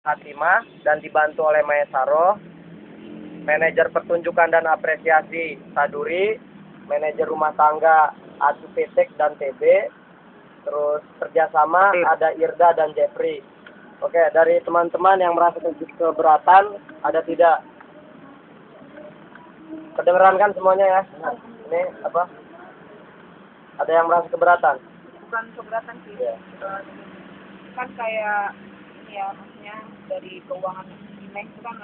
Hatimah dan dibantu oleh Maesaro, manajer pertunjukan dan apresiasi Saduri, manajer rumah tangga Acu Petek dan TB, terus kerjasama ada Irda dan Jeffrey. Oke, dari teman-teman yang merasa keberatan, ada tidak? Kedengeran kan semuanya ya? Ini apa? Ada yang merasa keberatan? Bukan keberatan sih. Yeah. Kan kayak ya maksudnya dari keuangan Imeh itu kan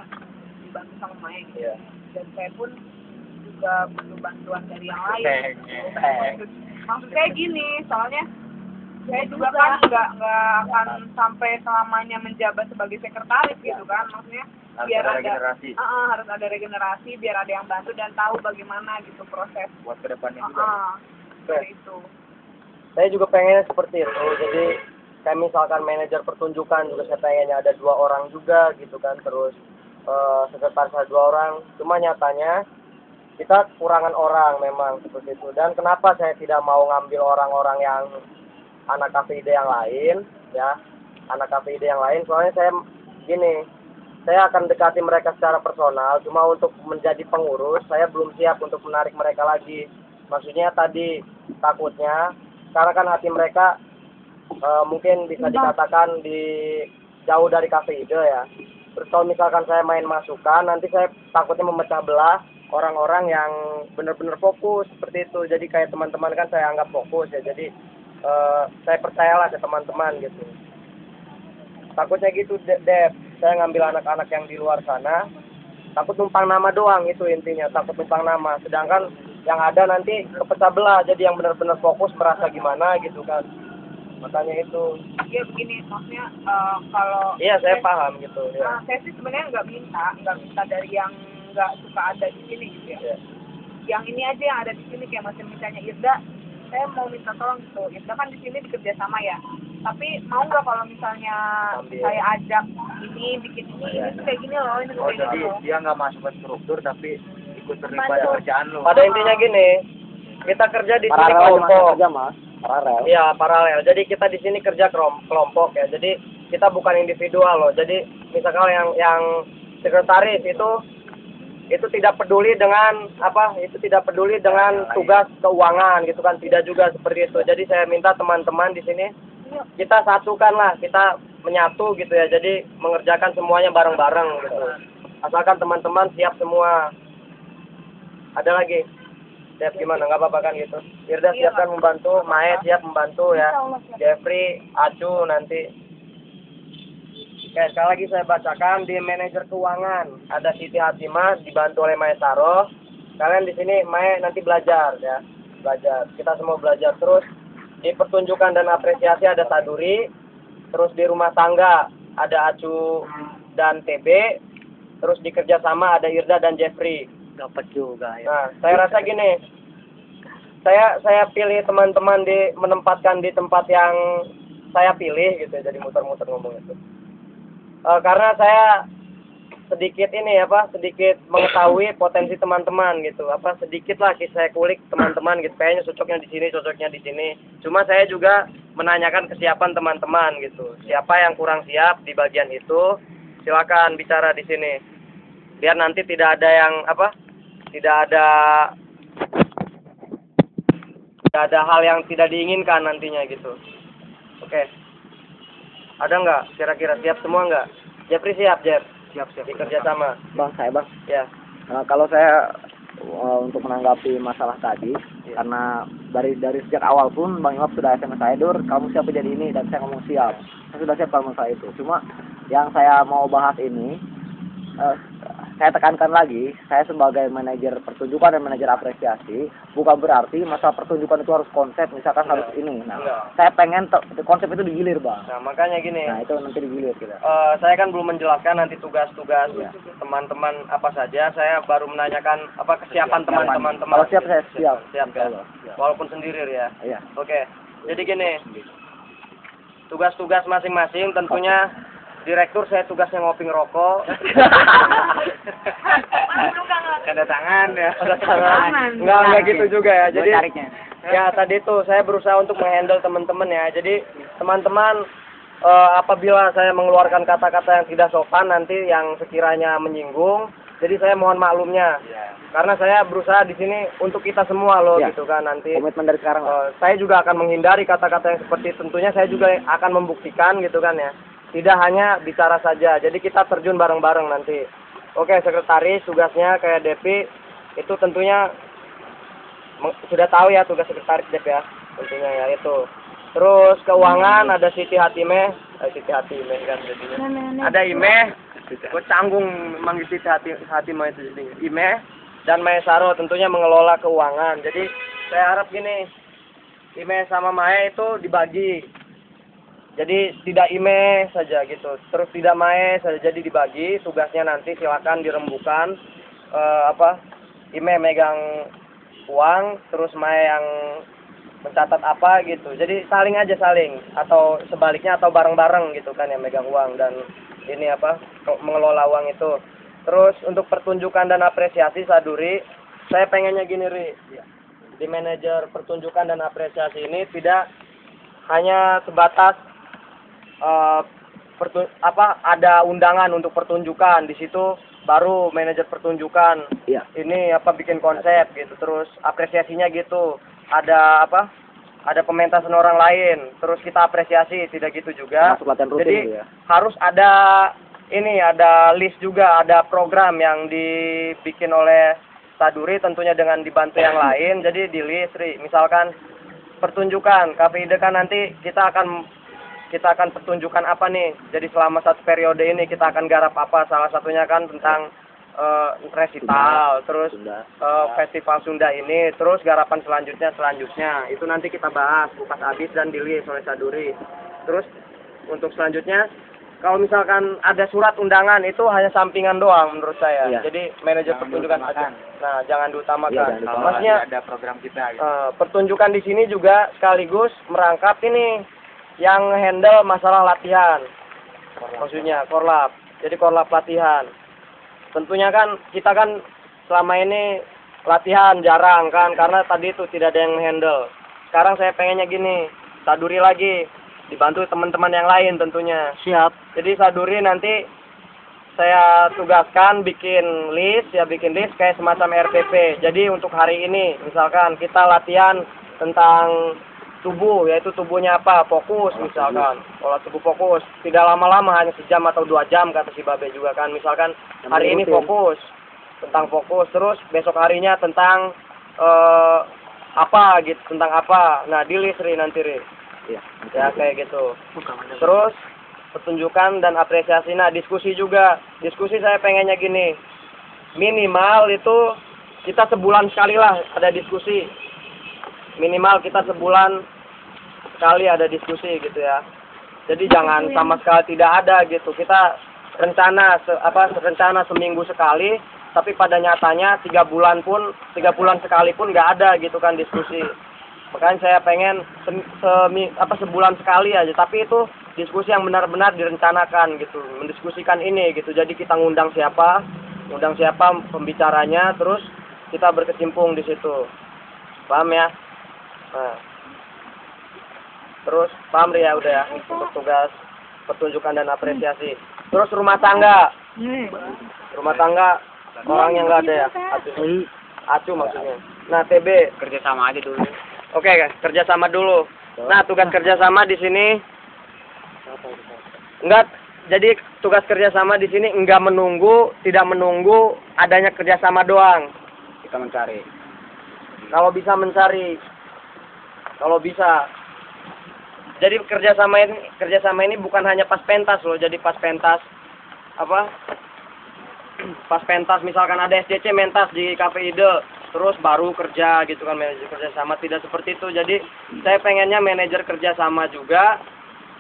dibantu sama Mae gitu. Yeah. Dan saya pun juga butuh bantuan dari yang lain. Maksud saya gini, soalnya saya juga kan nggak akan sampai selamanya menjabat sebagai sekretaris gitu kan, maksudnya harus biar ada regenerasi. Harus ada regenerasi biar ada yang bantu dan tahu bagaimana gitu proses buat kedepannya juga. Seperti itu. Saya juga pengennya seperti itu. Jadi kayak misalkan manajer pertunjukan juga saya pengennya ada 2 orang juga gitu kan, terus sekretaris ada 2 orang. Cuma nyatanya kita kekurangan orang memang seperti itu. Dan kenapa saya tidak mau ngambil orang-orang yang anak KPID yang lain, ya, anak KPID yang lain, soalnya saya gini, saya akan dekati mereka secara personal, cuma untuk menjadi pengurus, saya belum siap untuk menarik mereka lagi. Maksudnya tadi, takutnya, karena kan hati mereka mungkin bisa dikatakan jauh dari KPID ya. Terus kalau misalkan saya main masukan, nanti saya takutnya memecah belah orang-orang yang benar-benar fokus, seperti itu. Jadi kayak teman-teman kan saya anggap fokus ya, jadi saya percayalah ke teman-teman gitu. Takutnya gitu, Dep. Saya ngambil anak-anak yang di luar sana, takut numpang nama doang, itu intinya, takut numpang nama. Sedangkan yang ada nanti kepecah belah, jadi yang benar-benar fokus merasa gimana gitu kan. Makanya itu. Iya begini, maksudnya kalau. Iya, saya paham gitu. Ya. Saya sih sebenarnya nggak minta dari yang nggak suka ada di sini gitu ya. Yeah. Yang ini aja yang ada di sini kayak macam misalnya Irda, saya mau minta tolong gitu. Irda kan di sini bekerja sama ya. Tapi mau nggak kalau misalnya saya ajak ini bikin ini kayak gini loh, ini kayak jadi gitu. Dia nggak masuk ke struktur tapi ikut terlibat pada kerjaan lo. Pada intinya gini, kita kerja di sini kelompok. Paralel. Iya, paralel. Jadi kita di sini kerja kelompok ya. Jadi kita bukan individual loh. Jadi misalkan yang sekretaris itu tidak peduli dengan tugas keuangan gitu kan, tidak juga seperti itu. Jadi saya minta teman-teman di sini kita satukan lah, kita menyatu gitu ya. Jadi mengerjakan semuanya bareng-bareng gitu. Asalkan teman-teman siap semua. Ada lagi? Siap gimana? Nggak apa-apa kan gitu? Irda siapkan membantu, Mae siap membantu ya. Jeffrey, Acu nanti. Oke, sekali lagi saya bacakan di manajer keuangan ada Siti Hatimah dibantu oleh Maesaro. Kalian di sini Mae nanti belajar ya, belajar. Kita semua belajar terus. Di pertunjukan dan apresiasi ada Saduri, terus di rumah tangga ada Acu dan TB, terus di kerjasama ada Irda dan Jeffrey. Dapat juga ya. Nah, saya rasa gini, saya pilih teman-teman menempatkan di tempat yang saya pilih gitu, jadi muter-muter ngomong itu. Karena saya sedikit mengetahui potensi teman-teman gitu, sedikit lah saya kulik teman-teman gitu, kayaknya cocoknya di sini. Cuma saya juga menanyakan kesiapan teman-teman gitu, siapa yang kurang siap di bagian itu, silakan bicara di sini, biar nanti tidak ada hal yang tidak diinginkan nantinya gitu. Oke. Ada nggak? Kira-kira siap semua nggak? Jeffrey siap, Jeff? Siap. Dikerja sama. Bang, Ya. Kalau saya untuk menanggapi masalah tadi, karena dari sejak awal pun Bang Imam sudah SMS saya, Dur, kamu siap jadi ini, dan saya ngomong siap. Saya sudah siap kalau masalah itu. Cuma yang saya mau bahas ini, saya tekankan lagi, saya sebagai manajer pertunjukan dan manajer apresiasi, bukan berarti masalah pertunjukan itu harus konsep, misalkan harus ini. Nah, saya pengen konsep itu digilir, Bang. Nah, makanya gini. Nah, itu nanti digilir kita. Saya kan belum menjelaskan nanti tugas-tugas teman-teman apa saja. Saya baru menanyakan kesiapan teman-teman. Kalau siap, saya siap. Siap kan? Walaupun sendiri ya. Iya. Oke. Jadi gini. Tugas-tugas masing-masing tentunya direktur saya tugasnya ngopi ngerokok. Tanda tangan ya. Tanda tangan. Enggak gitu juga ya. Jadi ya tadi tuh saya berusaha untuk menghandle teman-teman ya. Jadi teman-teman apabila saya mengeluarkan kata-kata yang tidak sopan nanti yang sekiranya menyinggung, jadi saya mohon maklumnya. Karena saya berusaha di sini untuk kita semua loh, gitu kan nanti. Komitmen dari sekarang lah. Saya juga akan menghindari kata-kata yang seperti tentunya saya juga akan membuktikan gitu kan ya. Tidak hanya bicara saja, jadi kita terjun bareng-bareng nanti. Oke, sekretaris tugasnya kayak Depi itu tentunya sudah tahu ya tugas sekretaris Dep ya, tentunya ya itu. Terus keuangan ada Siti Hatime kan jadinya. Ada Ime, gue canggung manggil Siti Hatime itu jadi Ime dan Maesaro tentunya mengelola keuangan. Jadi saya harap gini, Ime sama Mae itu dibagi. Jadi tidak Ime saja gitu, terus tidak Mae saja, jadi dibagi tugasnya nanti silakan dirembukan. Ime megang uang, terus Mae yang mencatat apa gitu. Jadi saling atau sebaliknya atau bareng-bareng gitu kan yang megang uang dan ini mengelola uang itu. Terus untuk pertunjukan dan apresiasi Saduri, saya pengennya gini Ri. Di manajer pertunjukan dan apresiasi ini tidak hanya sebatas ada undangan untuk pertunjukan, di situ baru manajer pertunjukan ini bikin konsep gitu, terus apresiasinya gitu. Ada pementasan orang lain, terus kita apresiasi, tidak gitu juga. Jadi harus ada list juga, ada program yang dibikin oleh Saduri tentunya dengan dibantu yang lain. Jadi di list, misalkan pertunjukan Cafe Ide kan nanti kita akan pertunjukan apa nih. Jadi selama satu periode ini kita akan garap apa, salah satunya kan tentang resital, terus festival Sunda ini, terus garapan selanjutnya itu nanti kita bahas kupas habis dan dilis oleh Saduri. Terus untuk selanjutnya kalau misalkan ada surat undangan itu hanya sampingan doang menurut saya. Jadi manajer pertunjukan aja. Nah, jangan diutamakan. Maksudnya ada program kita. Pertunjukan di sini juga sekaligus merangkap ini yang handle masalah latihan. Maksudnya korlap. Jadi korlap latihan. Tentunya kan kita kan selama ini latihan jarang kan, karena tadi itu tidak ada yang handle. Sekarang saya pengennya gini, Saduri lagi, dibantu teman-teman yang lain tentunya. Siap. Jadi Saduri nanti saya tugaskan bikin list kayak semacam RPP. Jadi untuk hari ini misalkan kita latihan tentang tubuh, yaitu tubuhnya fokus misalkan, pola tubuh fokus, tidak lama-lama, hanya sejam atau 2 jam kata si Babe juga kan, misalkan hari ini fokus, terus besok harinya tentang tentang apa, nah di list nanti ya kayak gitu. Terus pertunjukan dan apresiasi, nah diskusi saya pengennya gini, minimal itu kita sebulan sekali lah ada diskusi, minimal kita sebulan sekali ada diskusi gitu ya. Jadi jangan sama sekali tidak ada gitu. Kita rencana seminggu sekali, tapi pada nyatanya 3 bulan sekali pun nggak ada gitu kan diskusi. Makanya saya pengen sebulan sekali aja, tapi itu diskusi yang benar-benar direncanakan gitu, mendiskusikan ini gitu. Jadi kita ngundang siapa pembicaranya, terus kita berkecimpung di situ. Paham ya? Nah. Terus paham ya udah ya untuk tugas pertunjukan dan apresiasi. Terus rumah tangga orangnya nggak ada ya, Acu maksudnya. Nah TB Kerjasama aja dulu. Oke, kerjasama dulu. Nah tugas kerjasama di sini jadi tugas kerjasama di sini tidak menunggu adanya kerjasama doang. Kita mencari. Kalau bisa. Jadi kerjasama ini bukan hanya pas pentas loh. Jadi pas pentas misalkan ada SDC mentas di Cafe Ide, terus baru kerja gitu kan manajer kerjasama, tidak seperti itu. Jadi saya pengennya manajer kerjasama juga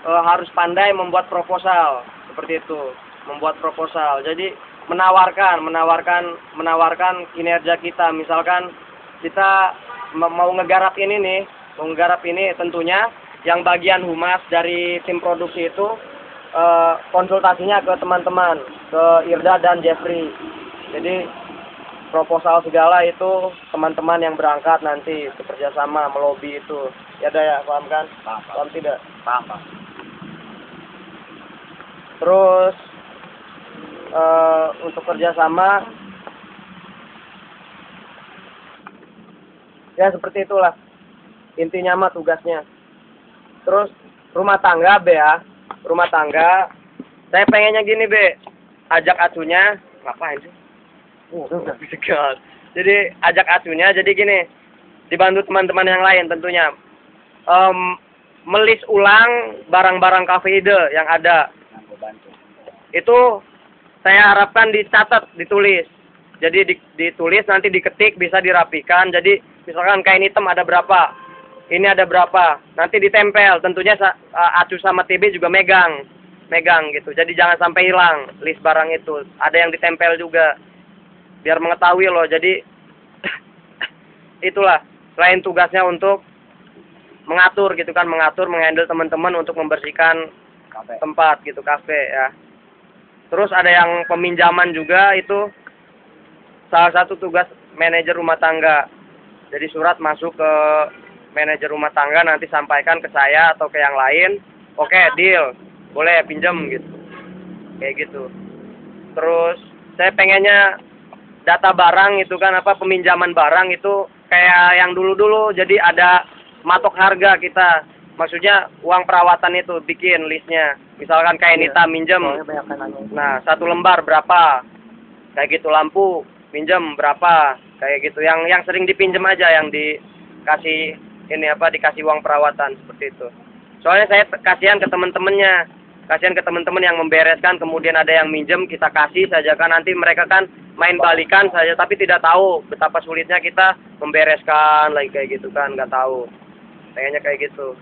harus pandai membuat proposal seperti itu, Jadi menawarkan kinerja kita. Misalkan kita mau ngegarap ini tentunya. Yang bagian humas dari tim produksi itu konsultasinya ke teman-teman, ke Irda dan Jeffrey. Jadi proposal segala itu teman-teman yang berangkat nanti bekerja sama melobi itu. Ya ada ya, paham kan? Paham. Paham tidak? Paham. Terus untuk kerjasama ya seperti itulah intinya mah tugasnya. Terus rumah tangga B ya, rumah tangga saya pengennya gini B, ajak acunya ngapain sih? Jadi ajak acunya jadi gini, dibantu teman-teman yang lain tentunya melis ulang barang-barang Cafe Ide yang ada. Itu saya harapkan dicatat, ditulis. Jadi ditulis, nanti diketik, bisa dirapikan. Jadi misalkan kain hitam ada berapa, ini ada berapa, nanti ditempel. Tentunya Acu sama TB juga megang gitu. Jadi jangan sampai hilang list barang itu. Ada yang ditempel juga, biar mengetahui loh. Jadi itulah selain tugasnya untuk mengatur gitu kan, menghandle teman-teman untuk membersihkan tempat gitu, kafe ya. Terus ada yang peminjaman juga, itu salah satu tugas manajer rumah tangga. Jadi surat masuk ke manajer rumah tangga, nanti sampaikan ke saya atau ke yang lain. Oke, deal, boleh pinjam gitu. Kayak gitu. Terus saya pengennya data barang itu kan, peminjaman barang itu kayak yang dulu-dulu. Jadi ada matok harga kita. Maksudnya uang perawatan itu bikin listnya. Misalkan kain hitam minjem. Nah, 1 lembar berapa? Kayak gitu. Lampu pinjem berapa? Kayak gitu. Yang sering dipinjem aja, yang dikasih dikasih uang perawatan seperti itu. Soalnya saya kasihan ke teman-temannya. Kasihan ke teman-teman yang membereskan, kemudian ada yang minjem, kita kasih saja kan, nanti mereka kan main balikan saja tapi tidak tahu betapa sulitnya kita membereskan lagi kayak gitu kan, nggak tahu. Kayaknya kayak gitu.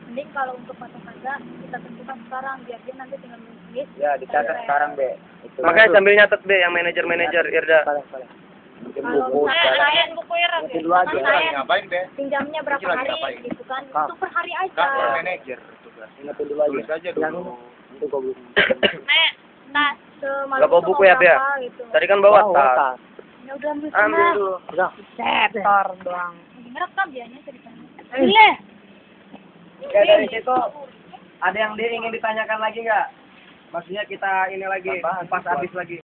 Mending kalau untuk matok harga kita tentukan sekarang biar dia nanti tinggal menulis. Ya, dicatat sekarang, Be. Itu. Makanya sambil nyatet B yang manajer Irda. Kalau saya buku ya, Dulu aja. Ngapain, Be? pinjamnya berapa Lagi hari ngapain? gitu kan? Kak. Itu per hari aja. Kan manajer tugas. Ingetin dulu aja. Tulis aja dulu. Itu gua belum. Nah, semalam Gak bawa itu buku mau ya, Bea? berapa gitu. Tadi kan bawa tas. Ya udah ambil Ambil sana. dulu. Udah. Setor doang. Merekam dianya ceritanya. Iya. Ya dari situ ada yang ingin ditanyakan lagi nggak? Maksudnya kita ini lagi pas habis lagi.